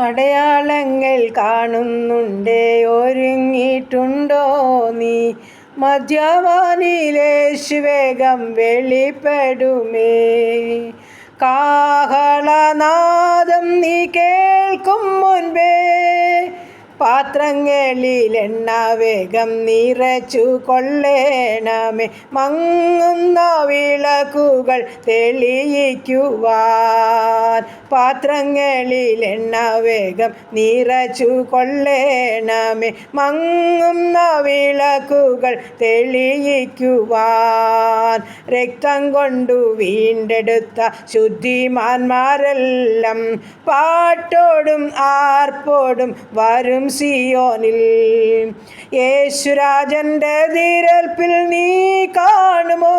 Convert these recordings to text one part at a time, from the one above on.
അടയാളങ്ങൾ കാണുന്നുണ്ടേ, ഒരുങ്ങിയിട്ടുണ്ടോ നീ? മധ്യവാനിലേശു വേഗം വെളിപ്പെടുമേ. കാഹളനാദം നീ കേൾക്കും മുൻപേ, പാത്രങ്ങളിൽ എണ്ണ വേഗം നിറച്ചു കൊള്ളേണമേ. മങ്ങുന്ന വിളക്കുകൾ തെളിയിക്കുവാൻ പാത്രങ്ങളിൽ എണ്ണ വേഗം നിറച്ചു കൊള്ളേണമേ. മങ്ങുന്ന വിളക്കുകൾ തെളിയിക്കുവാൻ രക്തം കൊണ്ടു വീണ്ടെടുത്ത ശുദ്ധിമാന്മാരെല്ലാം പാട്ടോടും ആർപ്പോടും വരും സിയോനിൽ. യേശുരാജന്റെ തിരൽപ്പിൽ നീ കാണുമോ?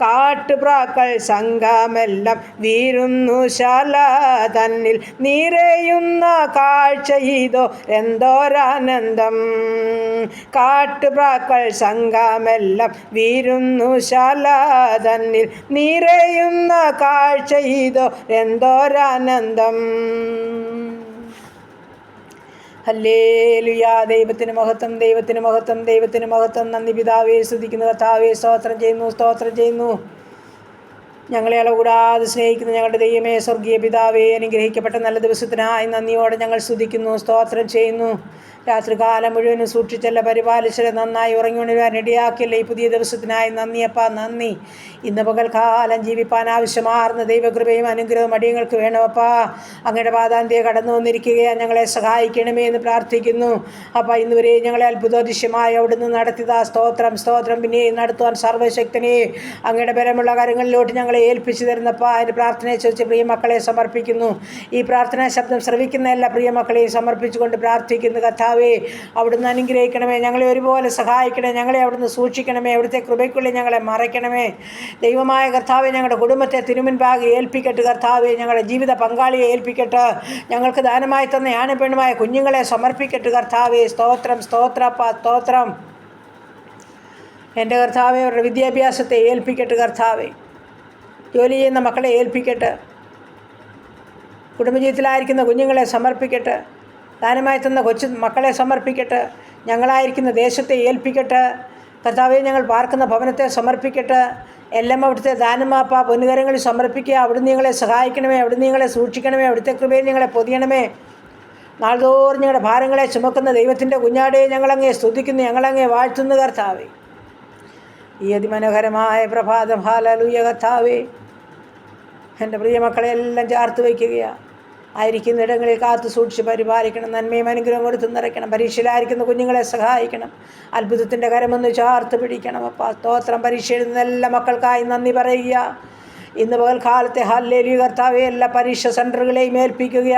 കാട്ടുപ്രാക്കൾ സംഘമെല്ലാം വീരുന്നു ശാല തന്നിൽ. നിറയുന്ന കാഴ്ച ഇതോ എന്തോരാനന്ദം. കാട്ടുപ്രാക്കൾ സംഘമെല്ലാം വീരുന്നു ശാല തന്നിൽ. നിറയുന്ന കാഴ്ച ഇതോ എന്തോരാനന്ദം. ഹല്ലേലൂയ. ദൈവത്തിന് മഹത്വം, ദൈവത്തിന് മഹത്വം, ദൈവത്തിന് മഹത്വം. നന്ദി പിതാവേ, സ്തുതിക്കുന്നു കർത്താവേ, സ്തോത്രം ചെയ്യുന്നു, സ്തോത്രം ചെയ്യുന്നു. ഞങ്ങളെ അളവുകൂടാതെ സ്നേഹിക്കുന്ന ഞങ്ങളുടെ ദൈവമേ, സ്വർഗീയ പിതാവേ, അനുഗ്രഹിക്കപ്പെട്ട നല്ല ദിവസത്തിനായി നന്ദിയോടെ ഞങ്ങൾ സ്തുതിക്കുന്നു, സ്തോത്രം ചെയ്യുന്നു. രാത്രികാലം മുഴുവനും സൂക്ഷിച്ചല്ല, പരിപാലിച്ചല്ല, നന്നായി ഉറങ്ങി ഉണരുവാൻ ഇടയാക്കിയല്ല ഈ പുതിയ ദിവസത്തിനായി നന്ദിയപ്പാ, നന്ദി. ഇന്ന് പകൽക്കാലം ജീവിപ്പാൻ ആവശ്യമാർന്ന ദൈവകൃപയും അനുഗ്രഹവും അടിയങ്ങൾക്ക് വേണമപ്പാ. അങ്ങയുടെ പാദാന്തിയെ കടന്നു വന്നിരിക്കുകയാണ്, ഞങ്ങളെ സഹായിക്കണമേ എന്ന് പ്രാർത്ഥിക്കുന്നു. അപ്പം ഇന്നുവരെ ഞങ്ങളെ അത്ഭുതദൃശ്യമായി അവിടുന്ന് നടത്തിയതാ സ്തോത്രം, സ്തോത്രം. പിന്നെയും നടത്തുവാൻ സർവ്വശക്തനെ അങ്ങയുടെ ബലമുള്ള കരങ്ങളിലോട്ട് ഞങ്ങളെ ഏൽപ്പിച്ചു തരുന്നപ്പാ. അതിൻ്റെ പ്രാർത്ഥനയെ ചോദിച്ച് പ്രിയ മക്കളെ സമർപ്പിക്കുന്നു. ഈ പ്രാർത്ഥനാ ശബ്ദം ശ്രവിക്കുന്ന എല്ലാ പ്രിയ മക്കളെയും സമർപ്പിച്ചുകൊണ്ട് പ്രാർത്ഥിക്കുന്നു. കർത്താവേ, അവിടുന്ന് അനുഗ്രഹിക്കണമേ, ഞങ്ങളെ ഒരുപോലെ സഹായിക്കണമേ, ഞങ്ങളെ അവിടുന്ന് സൂക്ഷിക്കണമേ, അവിടുത്തെ കൃപയ്ക്കുള്ളിൽ ഞങ്ങളെ മറയ്ക്കണമേ. ദൈവമായ കർത്താവെ, ഞങ്ങളുടെ കുടുംബത്തെ തിരുമുൻപാകെ ഏൽപ്പിക്കട്ടെ. കർത്താവെ, ഞങ്ങളുടെ ജീവിത പങ്കാളിയെ ഏൽപ്പിക്കട്ടെ. ഞങ്ങൾക്ക് ദാനമായി തന്ന ആണപ്പെണ്ണുമായ കുഞ്ഞുങ്ങളെ സമർപ്പിക്കട്ടെ. കർത്താവെ, സ്തോത്രം, സ്തോത്രപ്പ, സ്തോത്രം. എൻ്റെ കർത്താവെ, അവരുടെ വിദ്യാഭ്യാസത്തെ ഏൽപ്പിക്കട്ടെ. കർത്താവെ, ജോലി ചെയ്യുന്ന മക്കളെ ഏൽപ്പിക്കട്ടെ. കുടുംബജീവിതത്തിലായിരിക്കുന്ന കുഞ്ഞുങ്ങളെ സമർപ്പിക്കട്ടെ. ദാനമായി തന്ന കൊച്ചു മക്കളെ സമർപ്പിക്കട്ടെ. ഞങ്ങളായിരിക്കുന്ന ദേശത്തെ ഏൽപ്പിക്കട്ടെ. കർത്താവെ, ഞങ്ങൾ പാർക്കുന്ന ഭവനത്തെ സമർപ്പിക്കട്ടെ. എല്ലാം അവിടുത്തെ ദാനമാപ്പ പൊന്നുകരങ്ങളിൽ സമർപ്പിക്കുക. അവിടുന്ന് ഞങ്ങളെ സഹായിക്കണമേ, അവിടുന്ന് ഞങ്ങളെ സൂക്ഷിക്കണമേ, അവിടുത്തെ കൃപയിൽ ഞങ്ങളെ പൊതിയണമേ. നാൾതോറും ഞങ്ങളുടെ ഭാരങ്ങളെ ചുമക്കുന്ന ദൈവത്തിൻ്റെ കുഞ്ഞാടെ ഞങ്ങളങ്ങേ സ്തുതിക്കുന്നു, ഞങ്ങളങ്ങേ വാഴ്ത്തുന്നു. കർത്താവേ, ഈ അതിമനോഹരമായ പ്രഭാതം ഹല്ലേലൂയ. കർത്താവേ, എൻ്റെ പ്രിയ മക്കളെല്ലാം ചേർത്ത് വയ്ക്കുകയാണ്. ആയിരിക്കുന്ന ഇടങ്ങളിൽ കാത്തു സൂക്ഷിച്ച് പരിപാലിക്കണം. നന്മയും അനുഗ്രഹം കൊടുത്ത് നിറയ്ക്കണം. പരീക്ഷയിലായിരിക്കുന്ന കുഞ്ഞുങ്ങളെ സഹായിക്കണം. അത്ഭുതത്തിൻ്റെ കരമൊന്ന് ചേർത്ത് പിടിക്കണം. അപ്പം സ്തോത്രം. പരീക്ഷ എഴുതുന്ന എല്ലാ മക്കൾക്കായി നന്ദി പറയുക. ഇന്ന് പകൽക്കാലത്തെ ഹല്ലേലൂയ. കർത്താവെ, എല്ലാ പരീക്ഷ സെൻറ്ററുകളെയും ഏൽപ്പിക്കുക.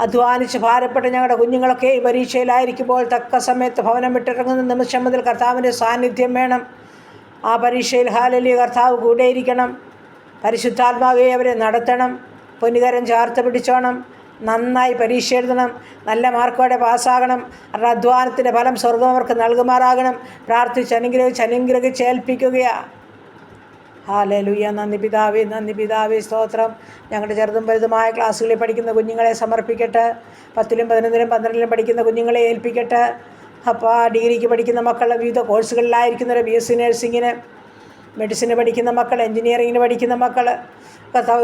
അധ്വാനിച്ച് ഭാരപ്പെട്ട ഞങ്ങളുടെ കുഞ്ഞുങ്ങളൊക്കെ ഈ പരീക്ഷയിലായിരിക്കുമ്പോൾ തക്ക സമയത്ത് ഭവനം വിട്ടിറങ്ങുന്ന നിമിഷം മുതൽ കർത്താവിൻ്റെ സാന്നിധ്യം വേണം. ആ പരീക്ഷയിൽ ഹല്ലേലൂയ കർത്താവ് കൂടെയിരിക്കണം. പരിശുദ്ധാത്മാവെ അവരെ നടത്തണം. പൊന്നുകരം ചേർത്ത് പിടിച്ചോണം. നന്നായി പരീക്ഷ എഴുതണം. നല്ല മാർക്കോടെ പാസ്സാകണം. അവരുടെ അധ്വാനത്തിൻ്റെ ഫലം സ്വർഗം അവർക്ക് നൽകുമാറാകണം. പ്രാർത്ഥിച്ച് അനുഗ്രഹിച്ച് ഏൽപ്പിക്കുകയാണ്. ഹല്ലേലൂയ. നന്ദി പിതാവേ, നന്ദി പിതാവേ, സ്തോത്രം. ഞങ്ങളുടെ ചെറുതും വലുതുമായ ക്ലാസ്സുകളിൽ പഠിക്കുന്ന കുഞ്ഞുങ്ങളെ സമർപ്പിക്കട്ടെ. 10ലും 11ലും 12ലും പഠിക്കുന്ന കുഞ്ഞുങ്ങളെ ഏൽപ്പിക്കട്ടെ. അപ്പോൾ ഡിഗ്രിക്ക് പഠിക്കുന്ന മക്കളുടെ വിവിധ കോഴ്സുകളിലായിരിക്കുന്നവർ, BSc നഴ്സിങ്ങിന്, മെഡിസിന് പഠിക്കുന്ന മക്കൾ, എൻജിനീയറിങ്ങിന് പഠിക്കുന്ന മക്കൾ,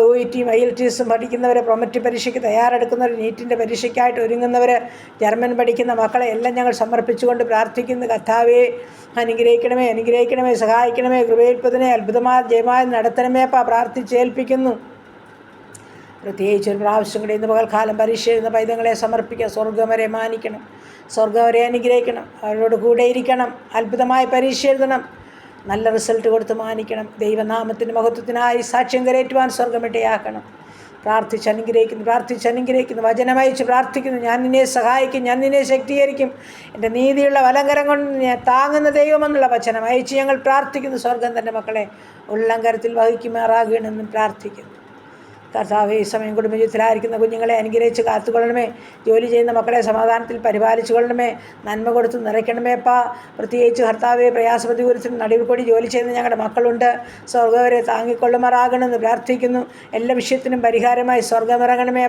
OET IELTS പഠിക്കുന്നവർ, പ്രൊമറ്റ് പരീക്ഷയ്ക്ക് തയ്യാറെടുക്കുന്നവർ, നീറ്റിൻ്റെ പരീക്ഷയ്ക്കായിട്ട് ഒരുങ്ങുന്നവർ, ജർമ്മൻ പഠിക്കുന്ന മക്കളെ എല്ലാം ഞങ്ങൾ സമർപ്പിച്ചുകൊണ്ട് പ്രാർത്ഥിക്കുന്നു. കർത്താവേ, അനുഗ്രഹിക്കണമേ, സഹായിക്കണമേ. കൃപയിൽപ്പതിനെ അത്ഭുതമായ ജയമായി നടത്തണമേ പ്രാർത്ഥിച്ചേൽപ്പിക്കുന്നു. പ്രത്യേകിച്ച് ഒരു പ്രാവശ്യം കൂടി ഇന്ന് പകൽക്കാലം പരീക്ഷ എഴുതുന്ന പൈതങ്ങളെ സമർപ്പിക്കുക. സ്വർഗം വരെ മാനിക്കണം, സ്വർഗം വരെ അനുഗ്രഹിക്കണം, അവരോട് കൂടെ ഇരിക്കണം. അത്ഭുതമായി പരീക്ഷ എഴുതണം, നല്ല റിസൾട്ട് കൊടുത്ത് മാനിക്കണം. ദൈവനാമത്തിൻ്റെ മഹത്വത്തിനായി സാക്ഷ്യം കരയറ്റുവാൻ സ്വർഗമിട്ടയാക്കണം. പ്രാർത്ഥിച്ചനുഗ്രഹിക്കുന്നു. വചനമയച്ച് പ്രാർത്ഥിക്കുന്നു. ഞാൻ നിന്നെ സഹായിക്കും, ഞാൻ നിന്നെ ശക്തീകരിക്കും, എൻ്റെ നീതിയുള്ള വലങ്കരം കൊണ്ട് ഞാൻ താങ്ങുന്ന ദൈവമെന്നുള്ള വചനം അയച്ച് ഞങ്ങൾ പ്രാർത്ഥിക്കുന്നു. സ്വർഗം തൻ്റെ മക്കളെ ഉള്ളംകരത്തിൽ വഹിക്കുമാറാകണമെന്നും പ്രാർത്ഥിക്കുന്നു. കർത്താവേ, ഈ സമയം കുടുംബജീവിതത്തിലായിരിക്കുന്ന കുഞ്ഞുങ്ങളെ അനുഗ്രഹിച്ച് കാത്തുകൊള്ളണമേ. ജോലി ചെയ്യുന്ന മക്കളെ സമാധാനത്തിൽ പരിപാലിച്ചു കൊള്ളണമേ. നന്മ കൊടുത്ത് നിറയ്ക്കണമേ. പ്രത്യേകിച്ച് കർത്താവെ, പ്രയാസപ്രതികൂലത്തിന് നടുവിൽ കൂടി ജോലി ചെയ്യുന്ന ഞങ്ങളുടെ മക്കളുണ്ട്. സ്വർഗവരെ താങ്ങിക്കൊള്ളുമാറാകണമെന്ന് പ്രാർത്ഥിക്കുന്നു. എല്ലാ വിഷയത്തിനും പരിഹാരമായി സ്വർഗമിറങ്ങണമേ.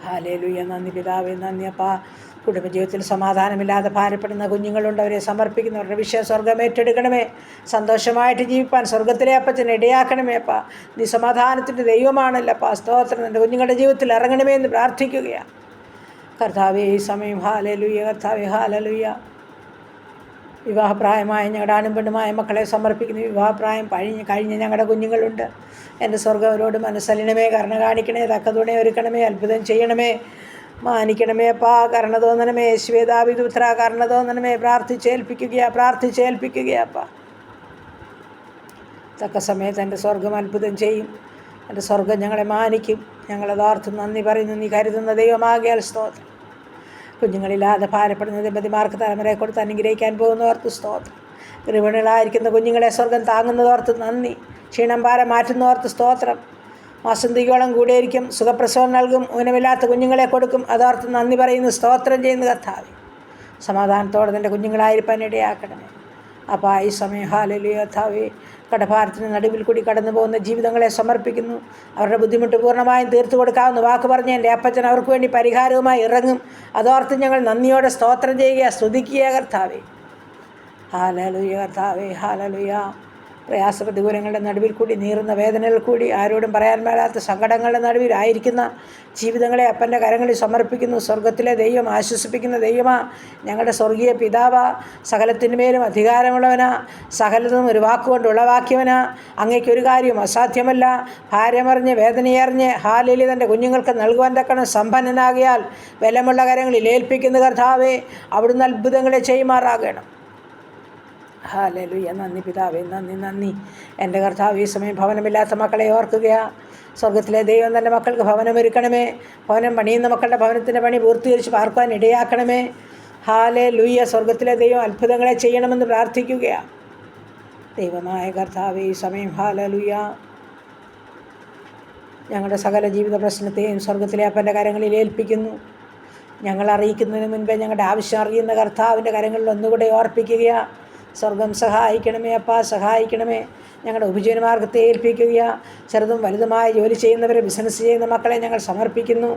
ഹല്ലേലൂയ. നന്ദി പിതാവേ, നന്ദി അപ്പാ. കുടുംബജീവിതത്തിൽ സമാധാനമില്ലാതെ ഭാരപ്പെടുന്ന കുഞ്ഞുങ്ങളുണ്ട്, അവരെ സമർപ്പിക്കുന്നവരുടെ വിഷയം സ്വർഗ്ഗം ഏറ്റെടുക്കണമേ. സന്തോഷമായിട്ട് ജീവിപ്പാൻ സ്വർഗ്ഗത്തിലെ അപ്പച്ചൻ ഇടയാക്കണമേ അപ്പാ. നീ സമാധാനത്തിൻ്റെ ദൈവമാണല്ലപ്പാ. സ്തോത്രം. എൻ്റെ കുഞ്ഞുങ്ങളുടെ ജീവിതത്തിൽ ഇറങ്ങണമേ എന്ന് പ്രാർത്ഥിക്കുകയാണ് കർത്താവേ. ഈ സമയം ഹല്ലേലൂയ കർത്താവേ, ഹല്ലേലൂയ. വിവാഹപ്രായമായ ഞങ്ങളുടെ ആണും പെണ്ണുമായ മക്കളെ സമർപ്പിക്കുന്നു. വിവാഹപ്രായം കഴിഞ്ഞ ഞങ്ങളുടെ കുഞ്ഞുങ്ങളുണ്ട്. എൻ്റെ സ്വർഗ്ഗം അവരോട് മനസ്സലിയണമേ, കരുണ കാണിക്കണേ, തക്കതുണേ ഒരുക്കണമേ, അത്ഭുതം ചെയ്യണമേ, മാനിക്കണമേ അപ്പാ. കരുണ തോന്നണമേ യേശുവേ, ദാവീദ് പുത്രാ കരുണ തോന്നണമേ. പ്രാർത്ഥിച്ചേൽപ്പിക്കുകയപ്പാ. തക്ക സമയത്ത് എൻ്റെ സ്വർഗ്ഗം അത്ഭുതം ചെയ്യും. എൻ്റെ സ്വർഗ്ഗം ഞങ്ങളെ മാനിക്കും. ഞങ്ങളതോർത്ത് നന്ദി പറയുന്നു. നീ കരുതുന്ന ദൈവമാകിയാൽ സ്തോത്രം. കുഞ്ഞുങ്ങളില്ലാതെ ഭാരപ്പെടുന്ന ദമ്പതിമാർക്ക് തലമുറയെ കൊടുത്ത് അനുഗ്രഹിക്കാൻ പോകുന്നവർക്ക് സ്തോത്രം. ഗർഭിണികളായിരിക്കുന്ന കുഞ്ഞുങ്ങളെ സ്വർഗ്ഗം താങ്ങുന്നതോർത്ത് നന്ദി. ക്ഷീണം ഭാരം മാറ്റുന്നവർക്ക് സ്തോത്രം. മാസന്തികോളം കൂടെയിരിക്കും. സുഖപ്രസവം നൽകും. ഊനമില്ലാത്ത കുഞ്ഞുങ്ങളെ കൊടുക്കും. അതോർത്ത് നന്ദി പറയുന്നു. സ്തോത്രം ചെയ്യുന്ന കർത്താവേ, സമാധാനത്തോടെ നിൻ്റെ കുഞ്ഞുങ്ങളായിരിക്കാൻ ഇടയാക്കണമേ അപ്പോൾ ഈ സമയം ഹല്ലേലൂയ കർത്താവേ. കടഭാരത്തിന് നടുവിൽ കൂടി കടന്നു പോകുന്ന ജീവിതങ്ങളെ സമർപ്പിക്കുന്നു. അവരുടെ ബുദ്ധിമുട്ട് പൂർണ്ണമായും തീർത്തു കൊടുക്കാമെന്ന് വാക്ക് പറഞ്ഞ് എൻ്റെ അപ്പച്ചൻ അവർക്ക് വേണ്ടി പരിഹാരവുമായി ഇറങ്ങും. അതോർത്ത് ഞങ്ങൾ നന്ദിയോടെ സ്തോത്രം ചെയ്യുക, സ്തുതിക്കുക കർത്താവേ. ഹല്ലേലൂയ കർത്താവേ, ഹല്ലേലൂയ. പ്രയാസ പ്രതികൂലങ്ങളുടെ നടുവിൽ കൂടി, നീറുന്ന വേദനകൾ കൂടി, ആരോടും പറയാൻ മേലാത്ത സങ്കടങ്ങളുടെ നടുവിലായിരിക്കുന്ന ജീവിതങ്ങളെ അപ്പൻ്റെ കരങ്ങളിൽ സമർപ്പിക്കുന്നു. സ്വർഗത്തിലെ ദൈവം, ആശ്വസിപ്പിക്കുന്ന ദൈവമാ, ഞങ്ങളുടെ സ്വർഗീയ പിതാവാ, സകലത്തിന്മേലും അധികാരമുള്ളവനാ, സകലതും ഒരു വാക്കുകൊണ്ട് ഉളവാക്കിയവനാ. അങ്ങയ്ക്കൊരു കാര്യവും അസാധ്യമല്ല. ഭാരമറിഞ്ഞ് വേദനയറിഞ്ഞ് ഹല്ലേലൂയ തൻ്റെ കുഞ്ഞുങ്ങൾക്ക് നൽകുവാൻ തക്കണം സമ്പന്നനാകിയാൽ ബലമുള്ള കരങ്ങളിൽ ഏൽപ്പിക്കുന്ന കർത്താവേ, അവിടുന്ന് അത്ഭുതങ്ങളെ ചെയ്യുമാറാകണം. ഹല്ലേലൂയ. നന്ദി പിതാവേ, നന്ദി. എൻ്റെ കർത്താവ് ഈ സമയം ഭവനമില്ലാത്ത മക്കളെ ഓർക്കുകയാണ്. സ്വർഗത്തിലെ ദൈവം തൻ്റെ മക്കൾക്ക് ഭവനമൊരുക്കണമേ. ഭവനം പണിയുന്ന മക്കളുടെ ഭവനത്തിൻ്റെ പണി പൂർത്തീകരിച്ച് പാർക്കുവാൻ ഇടയാക്കണമേ. ഹല്ലേലൂയ. സ്വർഗത്തിലെ ദൈവം അത്ഭുതങ്ങളെ ചെയ്യണമെന്ന് പ്രാർത്ഥിക്കുകയാണ് ദൈവമായ കർത്താവ് ഈ സമയം. ഹല്ലേലൂയ. ഞങ്ങളുടെ സകല ജീവിത പ്രശ്നത്തെയും സ്വർഗത്തിലെ അപ്പൻ്റെ കരങ്ങളിൽ ഏൽപ്പിക്കുന്നു. ഞങ്ങൾ അറിയിക്കുന്നതിന് മുൻപേ ഞങ്ങളുടെ ആവശ്യം അറിയുന്ന കർത്താവിൻ്റെ കരങ്ങളിൽ ഒന്നുകൂടെ ഓർപ്പിക്കുകയാണ്. സ്വർഗം സഹായിക്കണമേ അപ്പാ, സഹായിക്കണമേ. ഞങ്ങളുടെ ഉപജീവനമാർഗത്തെ ഏൽപ്പിക്കുക. ചെറുതും വലുതുമായ ജോലി ചെയ്യുന്നവരെ, ബിസിനസ് ചെയ്യുന്ന മക്കളെ ഞങ്ങൾ സമർപ്പിക്കുന്നു.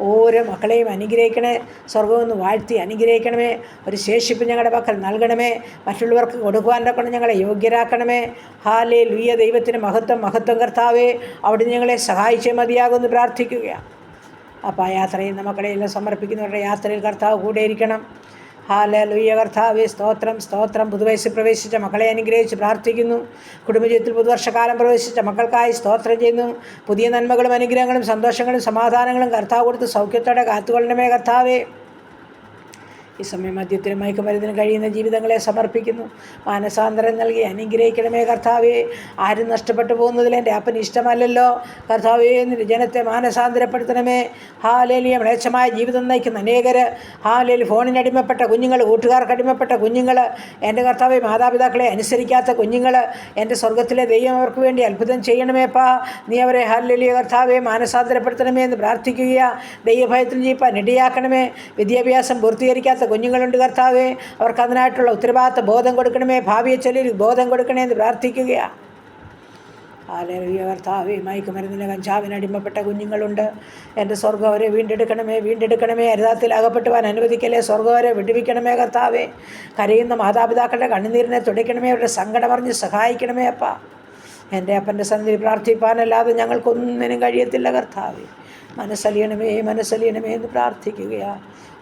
ഓരോ മക്കളെയും അനുഗ്രഹിക്കണേ. സ്വർഗമൊന്ന് വാഴ്ത്തി അനുഗ്രഹിക്കണമേ. ഒരു ശേഷിപ്പ് ഞങ്ങളുടെ പക്കൽ നൽകണമേ. മറ്റുള്ളവർക്ക് കൊടുക്കുവാൻ തക്കണം ഞങ്ങളെ യോഗ്യരാക്കണമേ. ഹല്ലേലൂയ. ദൈവത്തിന് മഹത്വം കർത്താവേ. അവിടുന്ന് ഞങ്ങളെ സഹായിച്ചേ മതിയാകുമെന്ന് പ്രാർത്ഥിക്കുകയാണ് അപ്പോൾ ആ യാത്ര ചെയ്യുന്ന മക്കളെയെല്ലാം സമർപ്പിക്കുന്നവരുടെ യാത്രയിൽ കർത്താവ് കൂടെ ഇരിക്കണം. ഹല്ലേലൂയ കർത്താവേ, സ്തോത്രം. പുതുവയസ്സിൽ പ്രവേശിച്ച മക്കളെ അനുഗ്രഹിച്ച് പ്രാർത്ഥിക്കുന്നു. കുടുംബജീവിതത്തിൽ പുതുവർഷകാലം പ്രവേശിച്ച മക്കൾക്കായി സ്തോത്രം ചെയ്യുന്നു. പുതിയ നന്മകളും അനുഗ്രഹങ്ങളും സന്തോഷങ്ങളും സമാധാനങ്ങളും കർത്താവ് കൊടുത്ത് സൗഖ്യത്തോടെ കാത്തുകൊള്ളണമേ കർത്താവേ. ഈ സമയം മദ്യത്തിനും മയക്കുമരുന്നിനും കഴിയുന്ന ജീവിതങ്ങളെ സമർപ്പിക്കുന്നു. മാനസാന്തരം നൽകി അനുഗ്രഹിക്കണമേ കർത്താവേ. ആരും നഷ്ടപ്പെട്ടു പോകുന്നതിൽ എൻ്റെ അപ്പന് ഇഷ്ടമല്ലല്ലോ കർത്താവേ. നിന്റെ ജനത്തെ മാനസാന്തരപ്പെടുത്തണമേ. ഹല്ലേലൂയ. മ്ലേച്ഛമായ ജീവിതം നയിക്കുന്ന അനേകർ, ഹല്ലേലൂയ, ഫോണിനടിമപ്പെട്ട കുഞ്ഞുങ്ങൾ, കൂട്ടുകാർക്കടിമപ്പെട്ട കുഞ്ഞുങ്ങൾ, എൻ്റെ കർത്താവേ, മാതാപിതാക്കളെ അനുസരിക്കാത്ത കുഞ്ഞുങ്ങൾ, എൻ്റെ സ്വർഗത്തിലെ ദൈവം അവർക്ക് വേണ്ടി അത്ഭുതം ചെയ്യണമേപ്പാ. നീ അവരെ ഹല്ലേലൂയ കർത്താവേ മാനസാന്തരപ്പെടുത്തണമേ എന്ന് പ്രാർത്ഥിക്കുക. ദൈവഭയത്തിൽ ജീവിപ്പാൻ ഇടയാക്കണമേ. വിദ്യാഭ്യാസം പൂർത്തീകരിക്കാത്ത കുഞ്ഞുങ്ങളുണ്ട് കർത്താവേ. അവർക്ക് അതിനായിട്ടുള്ള ഉത്തരവാദിത്ത ബോധം കൊടുക്കണമേ. ഭാവിയെ ചൊല്ലി ബോധം കൊടുക്കണേ എന്ന് പ്രാർത്ഥിക്കുകയാണ്. ഹല്ലേലൂയ കർത്താവേ. മയക്കുമരുന്നിന് കഞ്ചാവിന് അടിമപ്പെട്ട കുഞ്ഞുങ്ങളുണ്ട്. എൻ്റെ സ്വർഗ്ഗം അവരെ വീണ്ടെടുക്കണമേ. അരുതാത്തിൽ അകപ്പെട്ടുവാൻ അനുവദിക്കലേ. സ്വർഗ്ഗം അവരെ വിടുവിക്കണമേ കർത്താവേ. കരയുന്ന മാതാപിതാക്കളുടെ കണ്ണുനീരിനെ തുടയ്ക്കണമേ. അവരുടെ സങ്കടമറിഞ്ഞ് സഹായിക്കണമേ അപ്പാ. എൻ്റെ അപ്പൻ്റെ സന്നിധി പ്രാർത്ഥിപ്പാനല്ലാതെ ഞങ്ങൾക്കൊന്നിനും കഴിയത്തില്ല കർത്താവേ. മനസ്സലിയണമേ എന്ന് പ്രാർത്ഥിക്കുകയാണ്.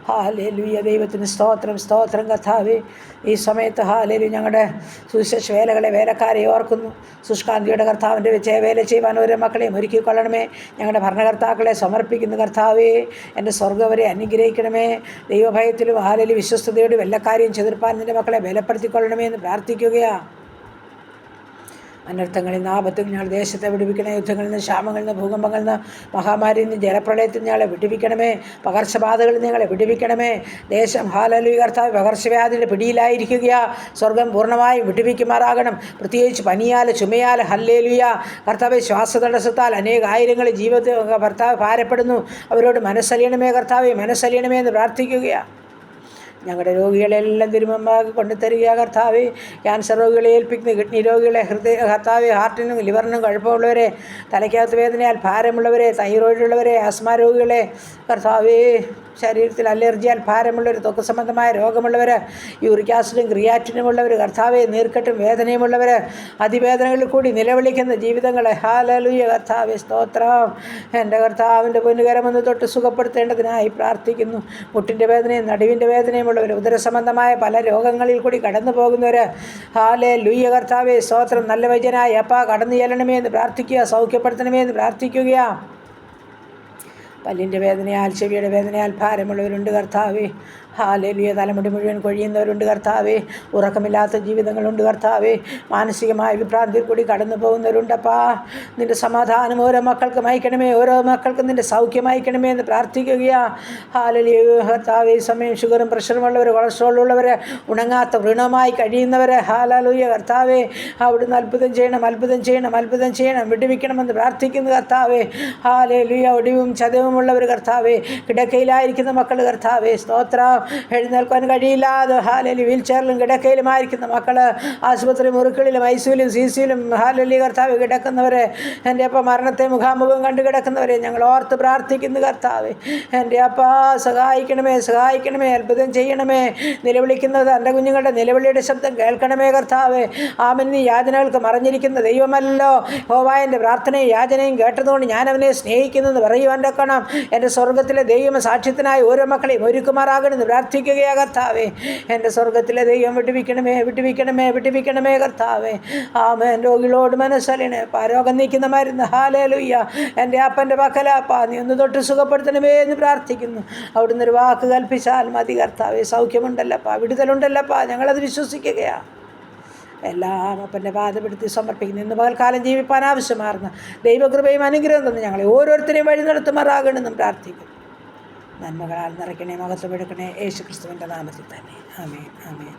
ഹല്ലേലൂയ. ദൈവത്തിന് സ്തോത്രം കർത്താവേ. ഈ സമയത്ത് ഹല്ലേലൂയ ഞങ്ങളുടെ സുവിശേഷ വേലക്കാരെ ഓർക്കുന്നു. സുഷ്കാന്തിയുടെ കർത്താവിൻ്റെ വേല ചെയ്യുവാൻ ഓരോ മക്കളെയും ഒരുക്കിക്കൊള്ളണമേ. ഞങ്ങളുടെ ഭരണകർത്താക്കളെ സമർപ്പിക്കുന്നു കർത്താവേ. എൻ്റെ സ്വർഗ്ഗവരെ അനുഗ്രഹിക്കണമേ. ദൈവഭയത്തിലും ഹല്ലേലൂയ വിശ്വസ്തയോടും എല്ലാ കാര്യം ചെതിർപ്പാൻ നിൻ്റെ മക്കളെ ബലപ്പെടുത്തിക്കൊള്ളണമേ എന്ന് പ്രാർത്ഥിക്കുകയാണ്. അനർത്ഥങ്ങളിൽ നിന്ന്, ആപത്തിൽ ഞങ്ങൾ ദേശത്തെ വിടുവിക്കണേ. യുദ്ധങ്ങളിൽ നിന്ന്, ക്ഷാമങ്ങളിൽ നിന്ന്, ഭൂകമ്പങ്ങളിൽ നിന്ന്, മഹാമാരിയിൽ നിന്ന്, ജലപ്രളയത്തിൽ ഞങ്ങളെ വിടുവിക്കണമേ. പകർച്ചബാധകളിൽ ഞങ്ങളെ വിടുവിക്കണമേ. ദേശം ഹല്ലേലൂയ കർത്താവ് പകർച്ചവ്യാധിയുടെ പിടിയിലായിരിക്കുക. സ്വർഗം പൂർണ്ണമായും വിടുവിക്കുമാറാകണം. പ്രത്യേകിച്ച് പനിയാൽ, ചുമയാൽ ഹല്ലേലൂയ കർത്താവ് ശ്വാസതടസ്സത്താൽ അനേകായിരങ്ങൾ ജീവിതത്തിൽ ഭർത്താവ് ഭാരപ്പെടുന്നു. അവരോട് മനസ്സലിയണമേ കർത്താവെ, മനസ്സലിയണമേ എന്ന് പ്രാർത്ഥിക്കുകയാണ്. ഞങ്ങളുടെ രോഗികളെല്ലാം തിരുമുമ്പാകെ കൊണ്ടുതരിക കർത്താവേ. ക്യാൻസർ രോഗികളെ ഏൽപ്പിക്കുന്നു, കിഡ്നി രോഗികളെ, കർത്താവേ, ഹാർട്ടിനും ലിവറിനും കുഴപ്പമുള്ളവരെ, തലയ്ക്കകത്ത് വേദനയാൽ ഭാരമുള്ളവരെ, തൈറോയിഡുള്ളവരെ, ആസ്മ രോഗികളെ, കർത്താവേ, ശരീരത്തിൽ അലർജിയാൽ ഭാരമുള്ളവർ, ത്വക്ക് സംബന്ധമായ രോഗമുള്ളവർ, യൂറിക് ആസിഡും ക്രിയാറ്റിനും ഉള്ളവർ, കർത്താവേ, നീർക്കെട്ടും വേദനയുമുള്ളവർ, അതിവേദനകളിൽ കൂടി നിലവിളിക്കുന്ന ജീവിതങ്ങളെ, ഹല്ലേലൂയ കർത്താവേ, സ്തോത്രം. എൻ്റെ കർത്താവിൻ്റെ പൊന്നുകരമൊന്ന് തൊട്ട് സുഖപ്പെടുത്തേണ്ടതിനായി പ്രാർത്ഥിക്കുന്നു. മുട്ടിൻ്റെ വേദനയും നടുവിൻ്റെ വേദനയുമുള്ളവർ, ഉദരസംബന്ധമായ പല രോഗങ്ങളിൽ കൂടി കടന്നു പോകുന്നവർ, ഹല്ലേലൂയ കർത്താവേ, സ്തോത്രം. നല്ല വൈദ്യനായ അപ്പാ കടന്നു ചെല്ലണമേ എന്ന് പ്രാർത്ഥിക്കുക, സൗഖ്യപ്പെടുത്തണമേ എന്ന് പ്രാർത്ഥിക്കുക. പല്ലിൻ്റെ വേദനയാൽ, ചെവിയുടെ വേദനയാൽ ഭാരമുള്ളവരുണ്ട് കർത്താവേ. ഹല്ലേലൂയ. തലമുടി മുഴുവൻ കൊഴിയുന്നവരുണ്ട് കർത്താവേ. ഉറക്കമില്ലാത്ത ജീവിതങ്ങളുണ്ട് കർത്താവേ. മാനസികമായ വിഭ്രാന്തിയിൽ കൂടി കടന്നു പോകുന്നവരുണ്ടപ്പാ. നിൻ്റെ സമാധാനം ഓരോ മക്കൾക്കും അയക്കണമേ, ഓരോ മക്കൾക്കും നിൻ്റെ സൗഖ്യം അയക്കണമേ എന്ന് പ്രാർത്ഥിക്കുകയാണ്. ഹല്ലേലൂയ കർത്താവേ. സമയം ഷുഗറും പ്രഷറുമുള്ളവർ, കൊളസ്ട്രോളുള്ളവർ, ഉണങ്ങാത്ത വ്രണമായി കഴിയുന്നവർ, ഹല്ലേലൂയ കർത്താവേ, അവിടുന്ന് അത്ഭുതം ചെയ്യണം, അത്ഭുതം ചെയ്യണം, അത്ഭുതം ചെയ്യണം, വിടുവിക്കണമെന്ന് പ്രാർത്ഥിക്കുന്നു കർത്താവേ. ഹല്ലേലൂയ. ഒടിവും ചതവുമുള്ളവർ കർത്താവേ, കിടക്കയിലായിരിക്കുന്ന മക്കൾ കർത്താവേ, സ്തോത്രം. എഴുന്നേൽക്കാൻ കഴിയില്ലാതെ ഹല്ലേലൂയ വീൽ ചെയറിലും കിടക്കയിലുമായിരിക്കുന്ന മക്കൾ, ആശുപത്രി മുറികളിലും ഐസിയിലും സിസിയിലും ഹല്ലേലൂയ കർത്താവ് കിടക്കുന്നവരെ, എൻ്റെ അപ്പ മരണത്തെ മുഖാമുഖം കണ്ടു കിടക്കുന്നവരെ ഞങ്ങൾ ഓർത്ത് പ്രാർത്ഥിക്കുന്നു കർത്താവേ. എൻ്റെ അപ്പ സഹായിക്കണമേ, സഹായിക്കണമേ, അത്ഭുതം ചെയ്യണമേ. നിലവിളിക്കുന്നത് എൻ്റെ കുഞ്ഞുങ്ങളുടെ നിലവിളിയുടെ ശബ്ദം കേൾക്കണമേ കർത്താവേ. ആമേൻ. നീ യാചനകൾക്ക് മറഞ്ഞിരിക്കുന്ന ദൈവമല്ലോ. യഹോവയുടെ പ്രാർത്ഥനയും യാചനയും കേട്ടതുകൊണ്ട് ഞാൻ അവനെ സ്നേഹിക്കുന്നെന്ന് പറയുവാൻ തക്കണം. എൻ്റെ സ്വർഗത്തിലെ ദൈവം സാക്ഷ്യത്തിനായി ഓരോ മക്കളെയും ഒരുക്കുമാറാകണമെന്ന് പ്രാർത്ഥിക്കുകയാ കർത്താവേ. എൻ്റെ സ്വർഗത്തിലെ ദൈവം വിടുവിക്കണമേ, വിടുവിക്കണമേ, വിടുവിക്കണമേ കർത്താവേ. ആമേൻ. രോഗികളോട് മനസ്സലിന് രോഗം നീക്കുന്ന മരുന്ന്, ഹല്ലേലൂയ, എൻ്റെ അപ്പൻ്റെ പക്കലാപ്പാ, നീ ഒന്ന് തൊട്ട് സുഖപ്പെടുത്തണമേ എന്ന് പ്രാർത്ഥിക്കുന്നു. അവിടുന്ന് ഒരു വാക്ക് കൽപ്പിച്ചാൽ മതി കർത്താവേ. സൗഖ്യമുണ്ടല്ലപ്പാ, വിടുതലുണ്ടല്ലപ്പാ, ഞങ്ങളത് വിശ്വസിക്കുകയാണ്. എല്ലാം അപ്പൻ്റെ പാദപ്പെടുത്തി സമർപ്പിക്കുന്നു. ഇന്ന് പകൽക്കാലം ജീവിപ്പാൻ ആവശ്യമാർന്ന ദൈവകൃപയും അനുഗ്രഹം തന്ന് ഞങ്ങളെ ഓരോരുത്തരെയും വഴി നടത്തുമാറാകണമെന്നും പ്രാർത്ഥിക്കുന്നു. നന്മകളാൽ നിറയ്ക്കണേ, മഹത്വമെടുക്കണേ, യേശു ക്രിസ്തുവിൻ്റെ നാമത്തിൽ തന്നെ. ആമേൻ, ആമേൻ.